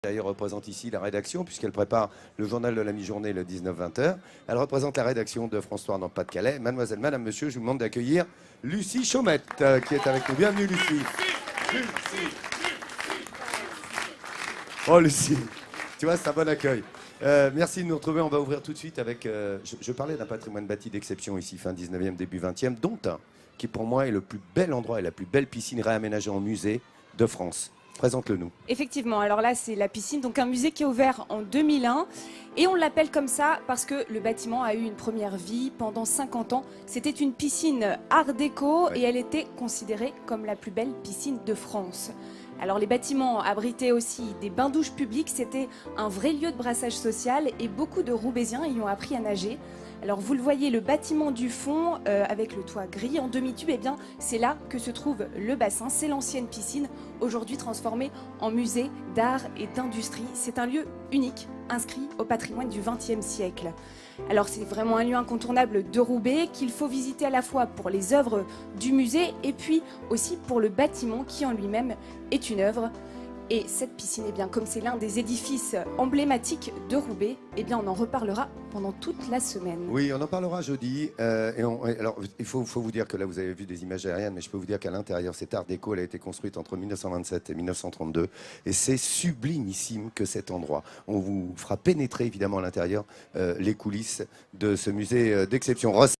D'ailleurs, représente ici la rédaction, puisqu'elle prépare le journal de la mi-journée le 19-20h. Elle représente la rédaction de France 3 dans le Pas-de-Calais. Mademoiselle, madame, monsieur, je vous demande d'accueillir Lucie Chaumette, qui est avec nous. Bienvenue, Lucie. Oh, Lucie, tu vois, c'est un bon accueil. Merci de nous retrouver. On va ouvrir tout de suite avec... je parlais d'un patrimoine bâti d'exception ici, fin 19e, début 20e, dont un qui, pour moi, est le plus bel endroit et la plus belle piscine réaménagée en musée de France. Présente-le nous. Effectivement, alors là c'est la piscine, donc un musée qui est ouvert en 2001 et on l'appelle comme ça parce que le bâtiment a eu une première vie pendant 50 ans. C'était une piscine art déco et elle était considérée comme la plus belle piscine de France. Alors les bâtiments abritaient aussi des bains-douches publics, c'était un vrai lieu de brassage social et beaucoup de Roubaisiens y ont appris à nager. Alors vous le voyez, le bâtiment du fond avec le toit gris en demi-tube, eh bien c'est là que se trouve le bassin, c'est l'ancienne piscine, aujourd'hui transformée en musée d'art et d'industrie. C'est un lieu unique, inscrit au patrimoine du XXe siècle. Alors c'est vraiment un lieu incontournable de Roubaix qu'il faut visiter à la fois pour les œuvres du musée et puis aussi pour le bâtiment qui en lui-même est une œuvre. Et cette piscine, eh bien, comme c'est l'un des édifices emblématiques de Roubaix, eh bien, on en reparlera pendant toute la semaine. Oui, on en parlera jeudi. Alors, il faut vous dire que là, vous avez vu des images aériennes, mais je peux vous dire qu'à l'intérieur, cette art déco, elle a été construite entre 1927 et 1932. Et c'est sublimissime que cet endroit. On vous fera pénétrer, évidemment, à l'intérieur les coulisses de ce musée d'exception.